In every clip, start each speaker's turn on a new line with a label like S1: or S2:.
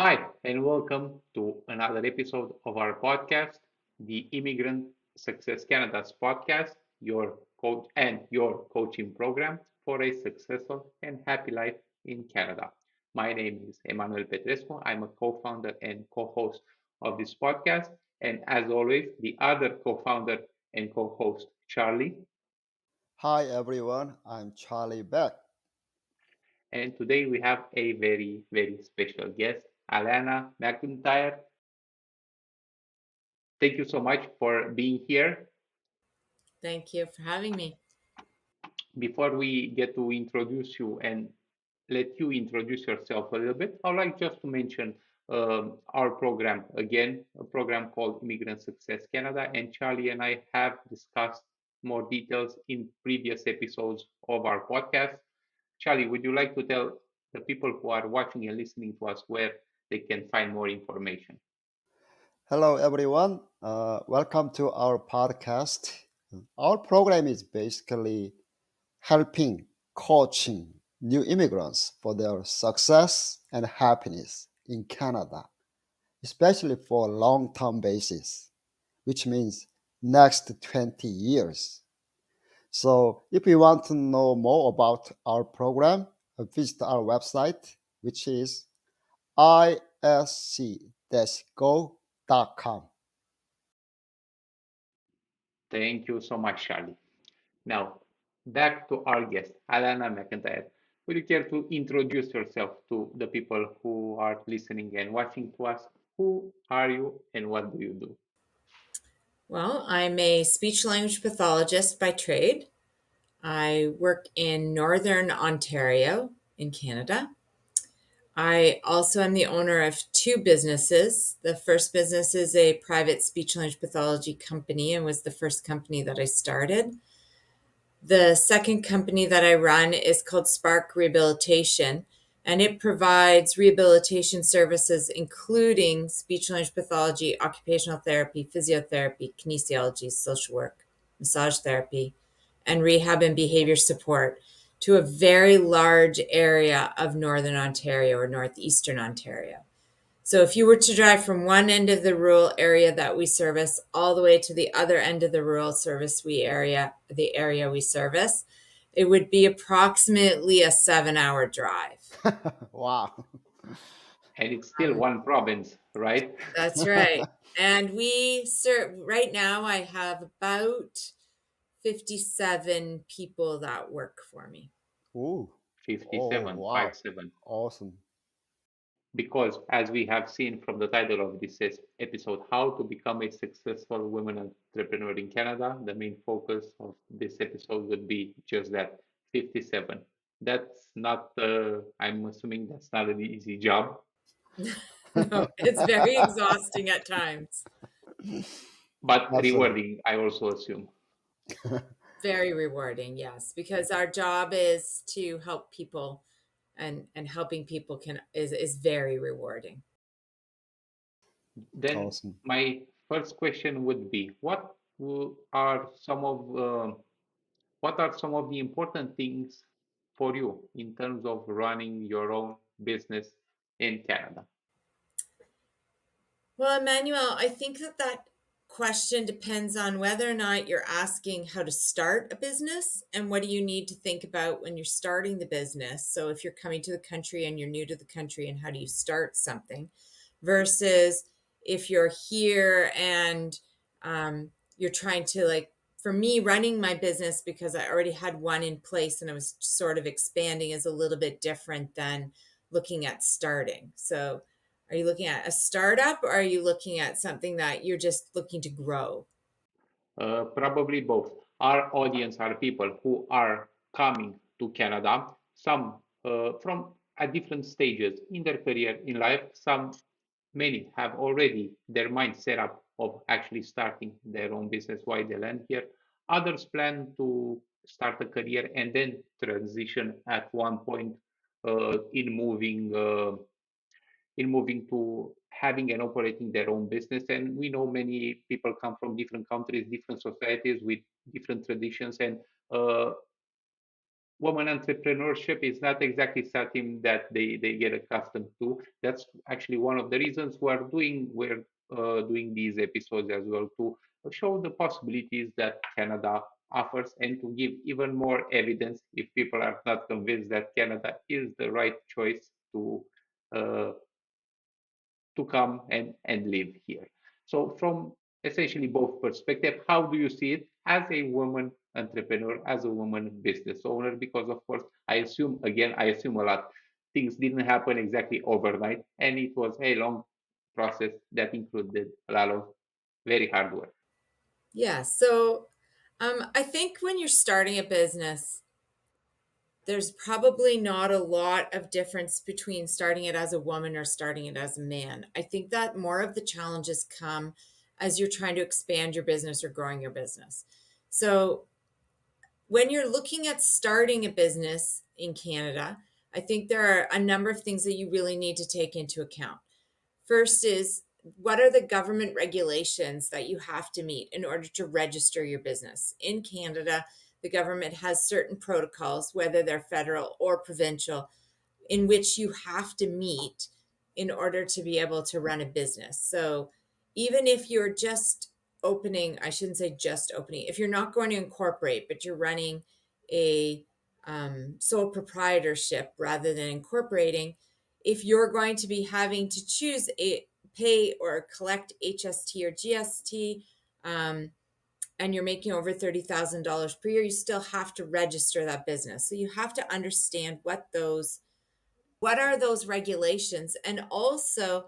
S1: Hi, and welcome to another episode of our podcast, the Immigrant Success Canada's podcast, your coach and your coaching program for a successful and happy life in Canada. My name is Emmanuel Petrescu. I'm a co-founder and co-host of this podcast, and as always, the other co-founder and co-host, Charlie.
S2: Hi everyone, I'm Charlie Beck.
S1: And today we have a very special guest, Alana McIntyre. Thank you so much for being here.
S3: Thank you for having me.
S1: Before we get to introduce you and let you introduce yourself a little bit, I'd like just to mention our program again, a program called Immigrant Success Canada. And Charlie and I have discussed more details in previous episodes of our podcast. Charlie, would you like to tell the people who are watching and listening to us where they can find more information?
S2: Hello everyone, welcome to our podcast. Our program is basically helping coaching new immigrants for their success and happiness in Canada, especially for a long-term basis, which means next 20 years. So if you want to know more about our program, visit our website, which is isc-go.com.
S1: Thank you so much, Charlie. Now, back to our guest, Alana McIntyre. Would you care to introduce yourself to the people who are listening and watching to us? Who are you and what do you do?
S3: Well, I'm a speech language pathologist by trade. I work in Northern Ontario in Canada. I also am the owner of two businesses. The first business is a private speech language pathology company and was the first company that I started. The second company that I run is called Spark Rehabilitation, and it provides rehabilitation services, including speech language pathology, occupational therapy, physiotherapy, kinesiology, social work, massage therapy, and rehab and behavior support to a very large area of Northern Ontario or Northeastern Ontario. So if you were to drive from one end of the rural area that we service all the way to the other end of the the area we service, it would be approximately a 7 hour drive.
S2: Wow.
S1: And it's still
S3: Um,
S1: one province, right?
S3: that's right. And we serve, right now, I have about 57 people that work for me.
S2: Ooh. Oh,
S1: 57,
S2: wow.
S1: 57.
S2: Awesome.
S1: Because as we have seen from the title of this episode, How to Become a Successful Women Entrepreneur in Canada, the main focus of this episode would be just that 57. That's not, I'm assuming that's not an easy job.
S3: No, it's very exhausting at times.
S1: But
S2: Absolutely.
S1: rewarding, I also assume.
S3: Very rewarding, yes, because our job is to help people, and helping people is very rewarding.
S1: Then
S2: Awesome.
S1: my first question would be, are some of the important things for you in terms of running your own business in Canada?
S3: Well, Emmanuel, I think that question depends on whether or not you're asking how to start a business and what do you need to think about when you're starting the business. So if you're coming to the country and you're new to the country, and how do you start something, versus if you're here and you're trying to, like, for me, running my business, because I already had one in place and I was sort of expanding, is a little bit different than looking at starting. So are you looking at a startup, or are you looking at something that you're just looking to grow?
S1: Probably both. Our audience are people who are coming to Canada, some from at different stages in their career in life. Many have already their mind set up of actually starting their own business while they land here. Others plan to start a career and then transition at one point in moving to having and operating their own business. And we know many people come from different countries, different societies with different traditions, and uh, woman entrepreneurship is not exactly something that they get accustomed to. That's actually one of the reasons we're doing these episodes as well, to show the possibilities that Canada offers and to give even more evidence if people are not convinced that Canada is the right choice uh, to come and live here. So from essentially both perspective, how do you see it as a woman entrepreneur, as a woman business owner? Because of course, I assume a lot. Things didn't happen exactly overnight, and it was a long process that included a lot of very hard work.
S3: Yeah. So I think when you're starting a business, there's probably not a lot of difference between starting it as a woman or starting it as a man. I think that more of the challenges come as you're trying to expand your business or growing your business. So when you're looking at starting a business in Canada, I think there are a number of things that you really need to take into account. First is, what are the government regulations that you have to meet in order to register your business? In Canada, the government has certain protocols, whether they're federal or provincial, in which you have to meet in order to be able to run a business. So even if you're just opening, I shouldn't say just opening, if you're not going to incorporate, but you're running a sole proprietorship rather than incorporating, if you're going to be having to choose a pay or collect HST or GST, and you're making over $30,000 per year, you still have to register that business. So you have to understand what are those regulations, and also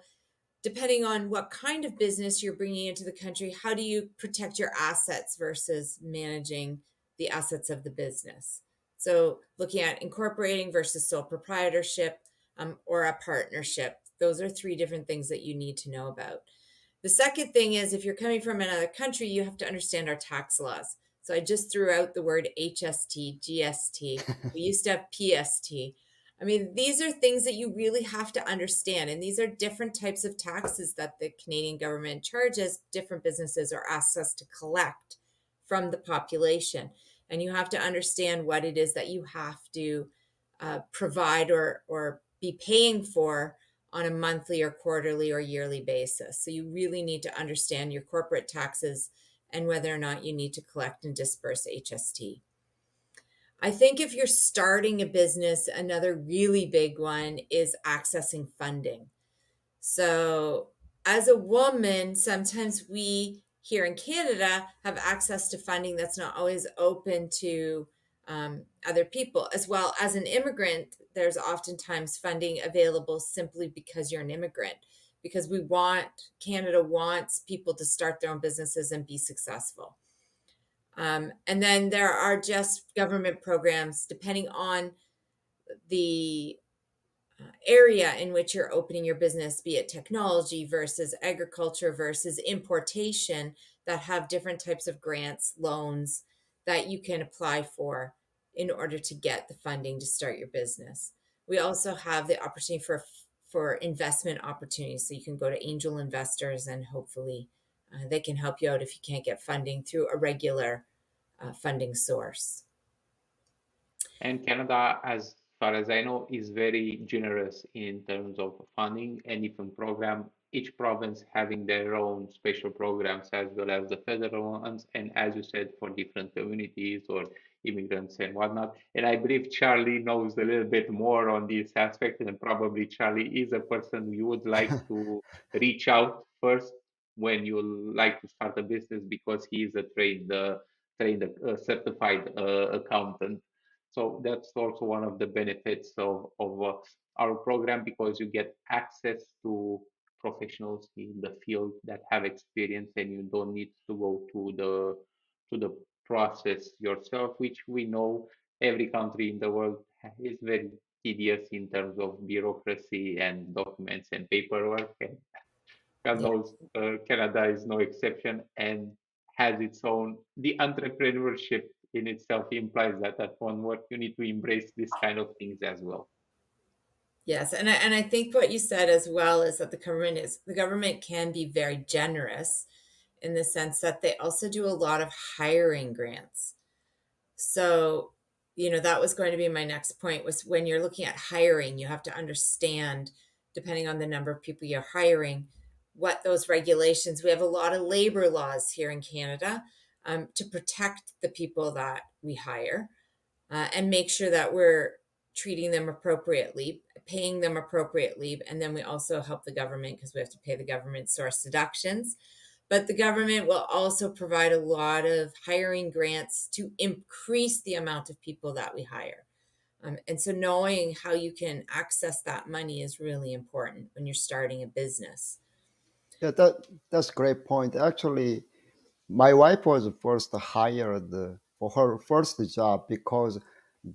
S3: depending on what kind of business you're bringing into the country, how do you protect your assets versus managing the assets of the business? So looking at incorporating versus sole proprietorship, or a partnership, those are three different things that you need to know about. The second thing is, if you're coming from another country, you have to understand our tax laws. So I just threw out the word HST, GST. We used to have PST. I mean, these are things that you really have to understand. And these are different types of taxes that the Canadian government charges different businesses or asks us to collect from the population. And you have to understand what it is that you have to provide or be paying for on a monthly or quarterly or yearly basis. So you really need to understand your corporate taxes and whether or not you need to collect and disperse HST. I think if you're starting a business, another really big one is accessing funding. So, as a woman, sometimes we here in Canada have access to funding that's not always open to other people. As well as an immigrant, there's oftentimes funding available simply because you're an immigrant, because Canada wants people to start their own businesses and be successful. And then there are just government programs, depending on the area in which you're opening your business, be it technology versus agriculture versus importation, that have different types of grants, loans that you can apply for in order to get the funding to start your business. We also have the opportunity for investment opportunities. So you can go to angel investors and hopefully they can help you out if you can't get funding through a regular funding source.
S1: And Canada, as far as I know, is very generous in terms of funding and even program. Each province having their own special programs as well as the federal ones, and as you said, for different communities or immigrants and whatnot. And I believe Charlie knows a little bit more on this aspect, and probably Charlie is a person you would like to reach out first when you like to start a business because he is a certified accountant. So that's also one of the benefits of our program because you get access to professionals in the field that have experience and you don't need to go to the process yourself, which we know every country in the world is very tedious in terms of bureaucracy and documents and paperwork. And God
S3: Yeah.
S1: knows Canada is no exception and has its own. The entrepreneurship in itself implies that at one work you need to embrace this kind of things as well.
S3: Yes, and I think what you said as well is that the government can be very generous in the sense that they also do a lot of hiring grants. So that was going to be my next point, was when you're looking at hiring, you have to understand, depending on the number of people you're hiring, what those regulations. We have a lot of labor laws here in Canada, to protect the people that we hire, and make sure that we're treating them appropriately, paying them appropriately. And then we also help the government, because we have to pay the government source deductions. But the government will also provide a lot of hiring grants to increase the amount of people that we hire. And so knowing how you can access that money is really important when you're starting a business.
S2: Yeah, that's a great point. Actually, my wife was first hired for her first job because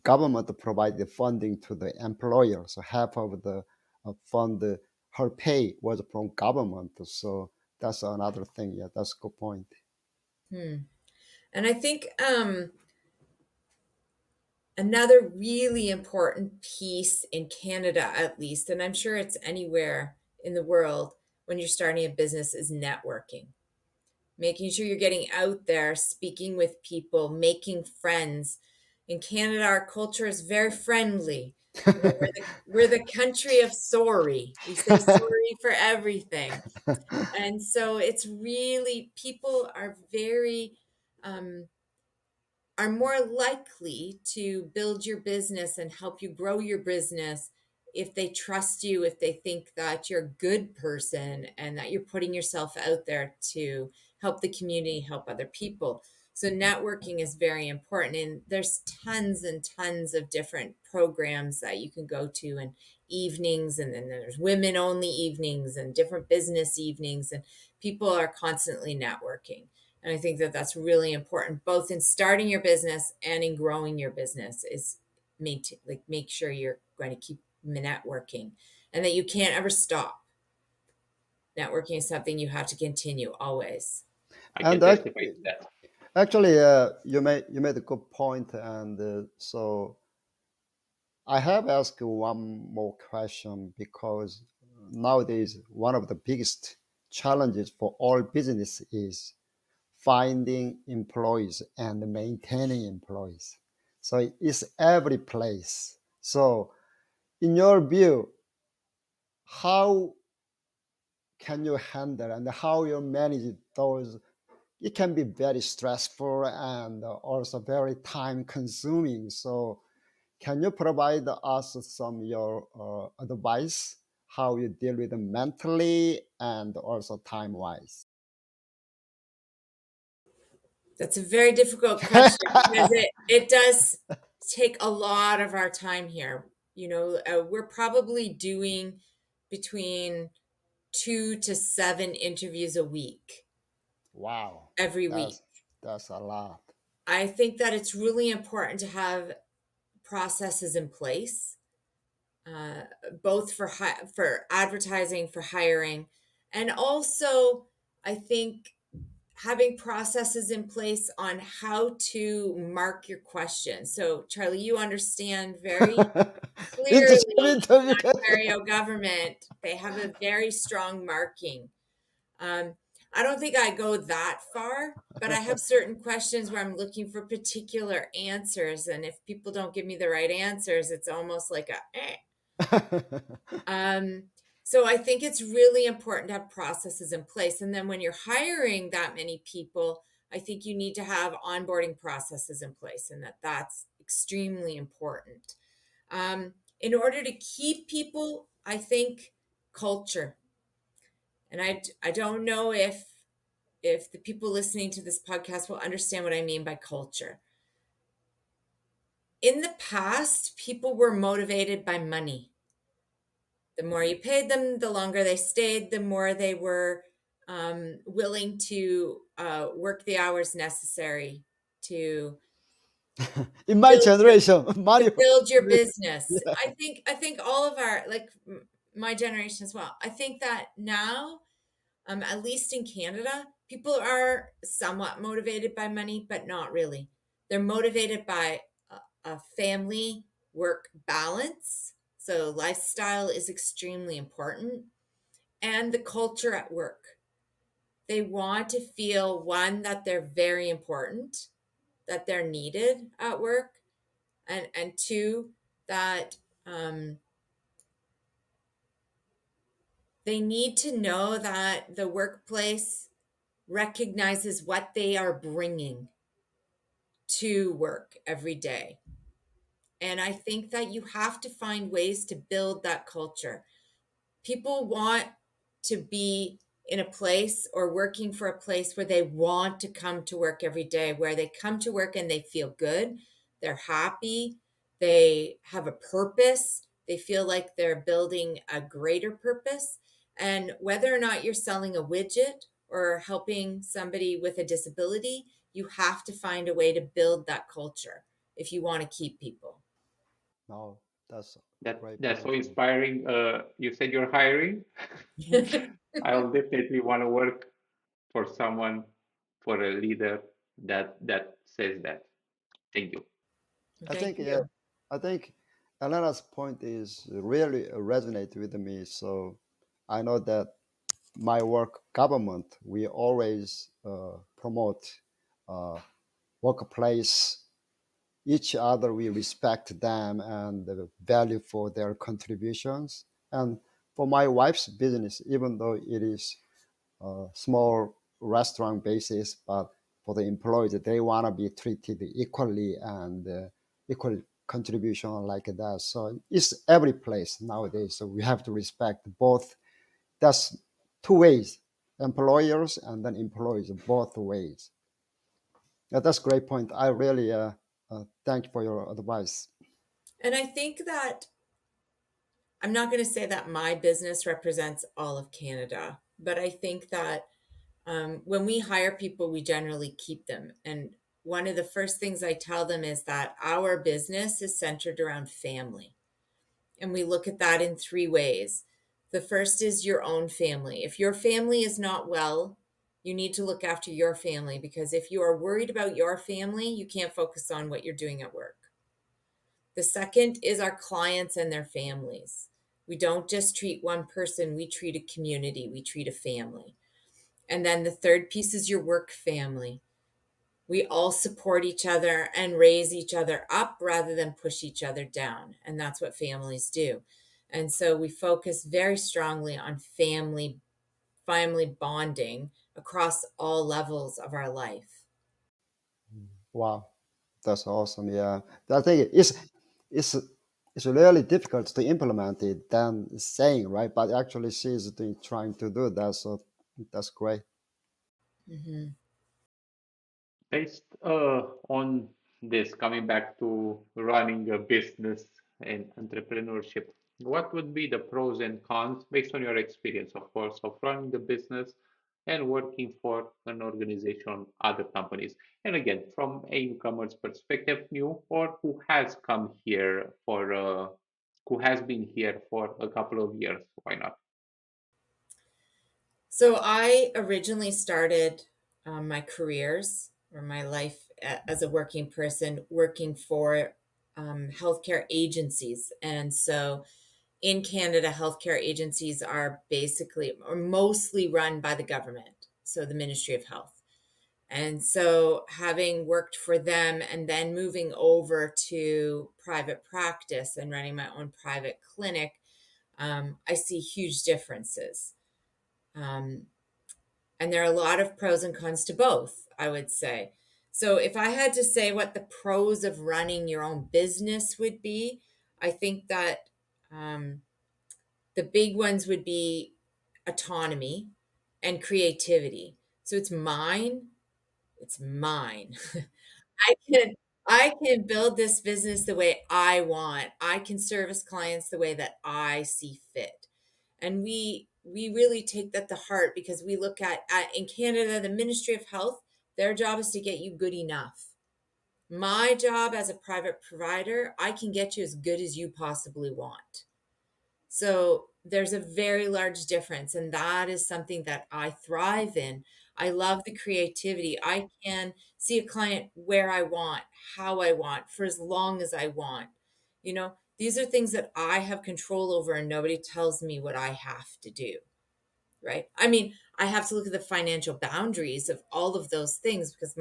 S2: government provided funding to the employer. So half of the fund, her pay was from government. So that's another thing. Yeah, that's a good point.
S3: Hmm. And I think another really important piece in Canada, at least, and I'm sure it's anywhere in the world when you're starting a business, is networking. Making sure you're getting out there, speaking with people, making friends. In Canada, our culture is very friendly. We're the country of sorry. We say sorry for everything. And so it's really, people um, are more likely to build your business and help you grow your business if they trust you, if they think that you're a good person and that you're putting yourself out there to help the community, help other people. So networking is very important, and there's tons and tons of different programs that you can go to, and evenings, and then there's women only evenings and different business evenings, and people are constantly networking. And I think that that's really important, both in starting your business and in growing your business, is make sure you're going to keep networking, and that you can't ever stop. Networking is something you have to continue always.
S1: I can
S2: And
S1: testify to that.
S2: actually, you made a good point, and so I have asked one more question because nowadays one of the biggest challenges for all business is finding employees and maintaining employees. So it's every place. So in your view, how can you handle and how you manage those? It can be very stressful and also very time consuming. So can you provide us some your advice how you deal with them mentally and also time wise?
S3: That's a very difficult question, because it does take a lot of our time here. We're probably doing between 2 to 7 interviews a week,
S2: Wow,
S3: every week.
S2: that's a lot.
S3: I think that it's really important to have processes in place, uh, both for advertising, for hiring, and also I think having processes in place on how to mark your questions. So, Charlie, you understand very clearly
S2: Interview.
S3: the Ontario government, they have a very strong marking. Um, I don't think I go that far, but I have certain questions where I'm looking for particular answers. And if people don't give me the right answers, it's almost like a eh. Um, so I think it's really important to have processes in place. And then when you're hiring that many people, I think you need to have onboarding processes in place, and that's extremely important. In order to keep people, I think culture. And I don't know if the people listening to this podcast will understand what I mean by culture. In the past, people were motivated by money. The more you paid them, the longer they stayed, the more they were willing to work the hours necessary to
S2: In my
S3: build your
S2: generation,
S3: to
S2: Mario.
S3: build your business.
S2: Yeah.
S3: I think all of our, my generation as well. I think that now, at least in Canada, people are somewhat motivated by money, but not really. They're motivated by a family work balance. So, lifestyle is extremely important, and the culture at work. They want to feel, one, that they're very important, that they're needed at work, and two, that um, they need to know that the workplace recognizes what they are bringing to work every day. And I think that you have to find ways to build that culture. People want to be in a place or working for a place where they want to come to work every day, where they come to work and they feel good, they're happy, they have a purpose, they feel like they're building a greater purpose. And whether or not you're selling a widget or helping somebody with a disability, you have to find a way to build that culture if you want to keep people.
S2: No, that's a great
S1: That's so
S2: point.
S1: inspiring. You said you're hiring. I'll definitely want to work for someone, for a leader that says that. Thank you.
S2: I
S3: Thank
S2: think yeah,
S3: you.
S2: I think Elena's point is really resonate with me. So I know that my work government we always promote uh, workplace each other, we respect them and the value for their contributions. And for my wife's business, even though it is a small restaurant basis, but for the employees, they want to be treated equally and equal contribution like that. So it's every place nowadays. So we have to respect both. That's two ways, employers and then employees, both ways. Yeah, that's a great point. I really thank you for your advice.
S3: And I think that I'm not going to say that my business represents all of Canada, but I think that when we hire people, we generally keep them. And one of the first things I tell them is that our business is centered around family. And we look at that in three ways. The first is your own family. If your family is not well, you need to look after your family, because if you are worried about your family, you can't focus on what you're doing at work. The second is our clients and their families. We don't just treat one person, we treat a community, we treat a family. And then the third piece is your work family. We all support each other and raise each other up rather than push each other down. And that's what families do. And so we focus very strongly on family bonding across all levels of our life.
S2: Wow, that's awesome. Yeah, I think it's it's really difficult to implement it than saying, right? But actually, she's trying to do that, so that's great.
S3: Mhm.
S1: Based on this, coming back to running a business and entrepreneurship, what would be the pros and cons based on your experience, of course, of running the business and working for an organization, other companies? And again, from a newcomer's perspective, new or who has been here for a couple of years, why not?
S3: So I originally started my careers or my life as a working person working for healthcare agencies. And so in Canada, healthcare agencies are basically or mostly run by the government, so the Ministry of Health. And so having worked for them and then moving over to private practice and running my own private clinic, I see huge differences. Um, and there are a lot of pros and cons to both, I would say. So if I had to say what the pros of running your own business would be, I think that um, the big ones would be autonomy and creativity. So it's mine. I can I can build this business the way I want. I can service clients the way that I see fit. And we really take that to heart because we look at in Canada, the Ministry of Health, their job is to get you good enough. My job as a private provider, I can get you as good as you possibly want. So there's a very large difference, and that is something that I thrive in. I love the creativity. I can see a client where I want, how I want, for as long as I want. These are things that I have control over, and nobody tells me what I have to do, right? I mean, I have to look at the financial boundaries of all of those things because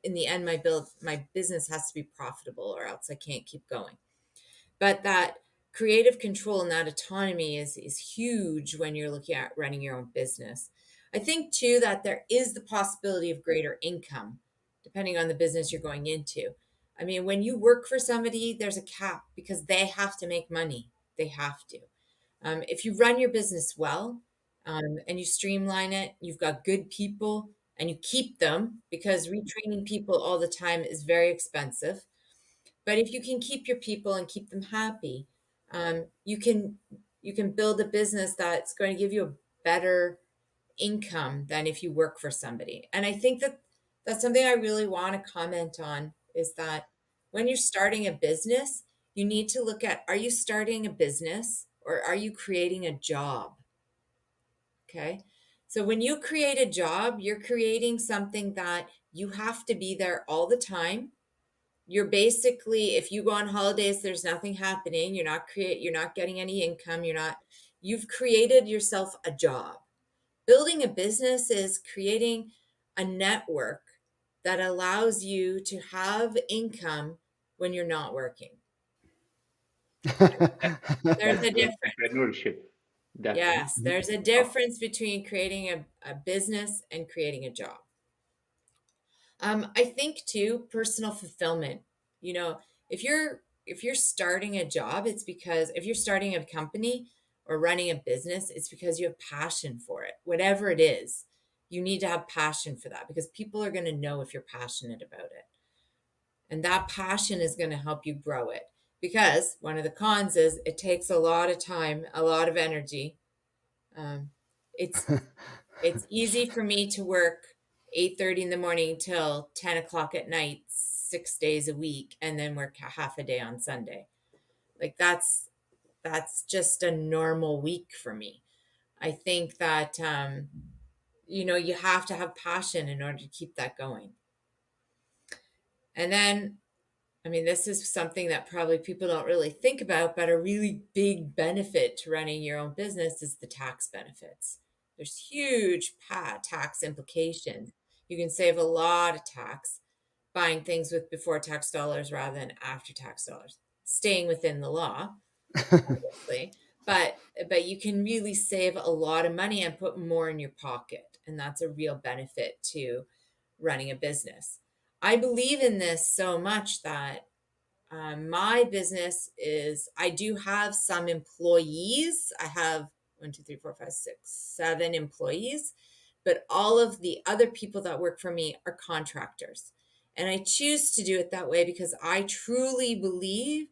S3: in the end, my business has to be profitable, or else I can't keep going. But that creative control and that autonomy is huge when you're looking at running your own business. I think too that there is the possibility of greater income depending on the business you're going into. I mean, when you work for somebody, there's a cap because they have to make money. They have to. If you run your business well, and you streamline it, you've got good people and you keep them, because retraining people all the time is very expensive. But if you can keep your people and keep them happy, you can build a business that's going to give you a better income than if you work for somebody. And I think that that's something I really want to comment on, is that when you're starting a business, you need to look at, are you starting a business or are you creating a job? Okay. So when you create a job, you're creating something that you have to be there all the time. You're basically, if you go on holidays, there's nothing happening. You're not getting any income. You've created yourself a job. Building a business is creating a network that allows you to have income when you're not working. There's
S1: That's
S3: a
S1: the
S3: difference.
S1: entrepreneurship. That
S3: Yes, there's a difference between creating a business and creating a job. I think too, personal fulfillment. You know, if you're starting a job, it's because if you're starting a company or running a business, it's because you have passion for it. Whatever it is, you need to have passion for that, because people are going to know if you're passionate about it. And that passion is going to help you grow it. Because one of the cons is it takes a lot of time, a lot of energy. Um, it's it's easy for me to work 8:30 in the morning till 10 o'clock at night, 6 days a week, and then work half a day on Sunday. Like that's just a normal week for me. I think that you have to have passion in order to keep that going. And then, I mean, this is something that probably people don't really think about, but a really big benefit to running your own business is the tax benefits. There's huge tax implications. You can save a lot of tax buying things with before tax dollars rather than after tax dollars, staying within the law, obviously. But you can really save a lot of money and put more in your pocket, and that's a real benefit to running a business. I believe in this so much that my business is, I do have some employees. I have 1, 2, 3, 4, 5, 6, 7 employees, but all of the other people that work for me are contractors. And I choose to do it that way because I truly believe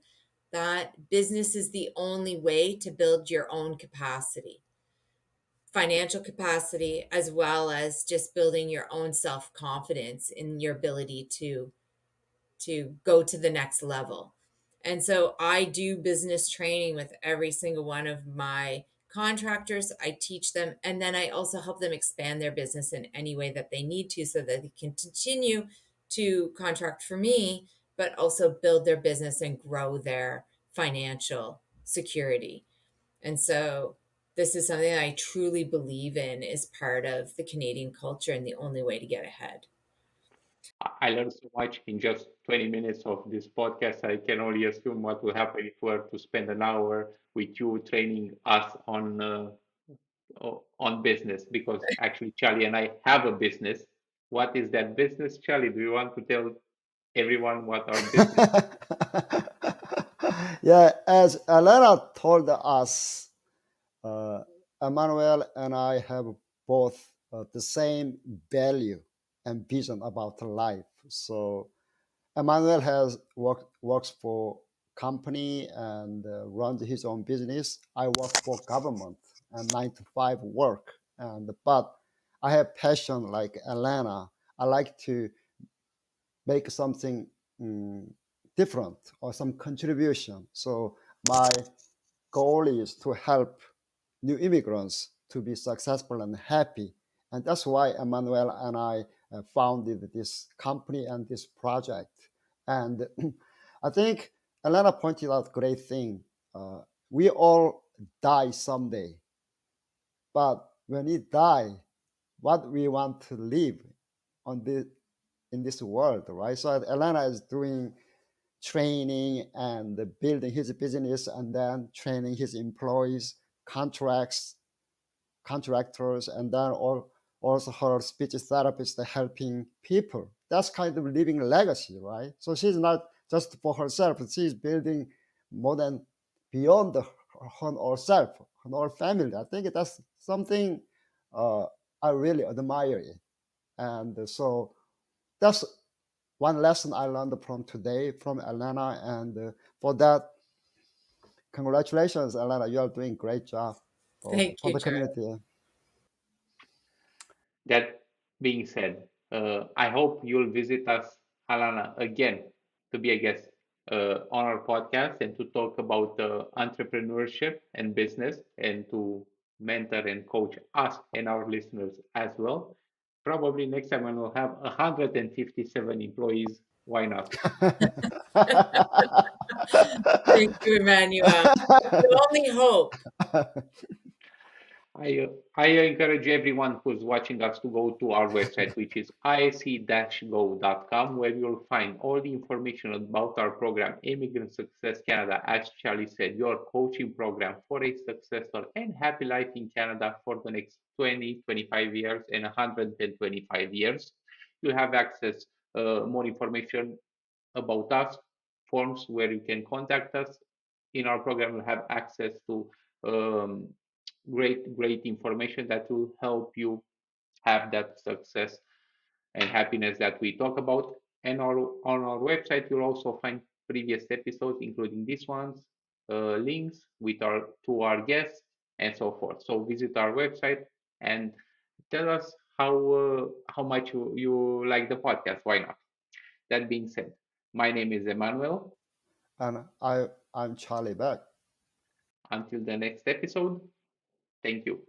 S3: that business is the only way to build your own capacity, financial capacity, as well as just building your own self confidence in your ability to go to the next level. And so I do business training with every single one of my contractors. I teach them, and then I also help them expand their business in any way that they need to, so that they can continue to contract for me, but also build their business and grow their financial security. And so this is something that I truly believe in is part of the Canadian culture and the only way to get ahead.
S1: I learned so much in just 20 minutes of this podcast. I can only assume what will happen if we were to spend an hour with you training us on business. Because actually, Charlie and I have a business. What is that business, Charlie? Do you want to tell everyone what our business is?
S2: Yeah, as Alana told us, uh, Emmanuel and I have both the same value and vision about life. So Emmanuel has works for company and runs his own business. I work for government and 9 to 5 work. And but I have passion like Alana. I like to make something different or some contribution. So my goal is to help new immigrants to be successful and happy. And that's why Emmanuel and I founded this company and this project. And I think Elena pointed out a great thing. We all die someday, but when we die, what we want to live on this in this world, right? So Elena is doing training and building his business and then training his employees, contracts, contractors, and then also her speech therapist helping people. That's kind of living legacy, right? So she's not just for herself, she's building more than beyond her herself, her whole family. I think that's something uh, I really admire it. And so that's one lesson I learned from today from Elena. And for that, congratulations, Elena. You are doing great job
S3: Thank
S2: for
S3: you,
S2: the
S3: Jared.
S2: community.
S1: That being said, I hope you'll visit us, Alana, again to be a guest on our podcast and to talk about entrepreneurship and business and to mentor and coach us and our listeners as well. Probably next time when we'll have 157 employees, why not?
S3: Thank you, Emmanuel. The only hope.
S1: I encourage everyone who's watching us to go to our website, which is isc-go.com, where you'll find all the information about our program, Immigrant Success Canada. As Charlie said, your coaching program for a successful and happy life in Canada for the next 20, 25 years and 125 years. You'll have access, more information about us, forms where you can contact us. In our program, you have access to um, great information that will help you have that success and happiness that we talk about. And on our website, you'll also find previous episodes, including these ones, links with our to our guests and so forth. So visit our website and tell us how much you like the podcast. Why not? That being said, my name is Emmanuel.
S2: And I'm Charlie Beck.
S1: Until the next episode, thank you.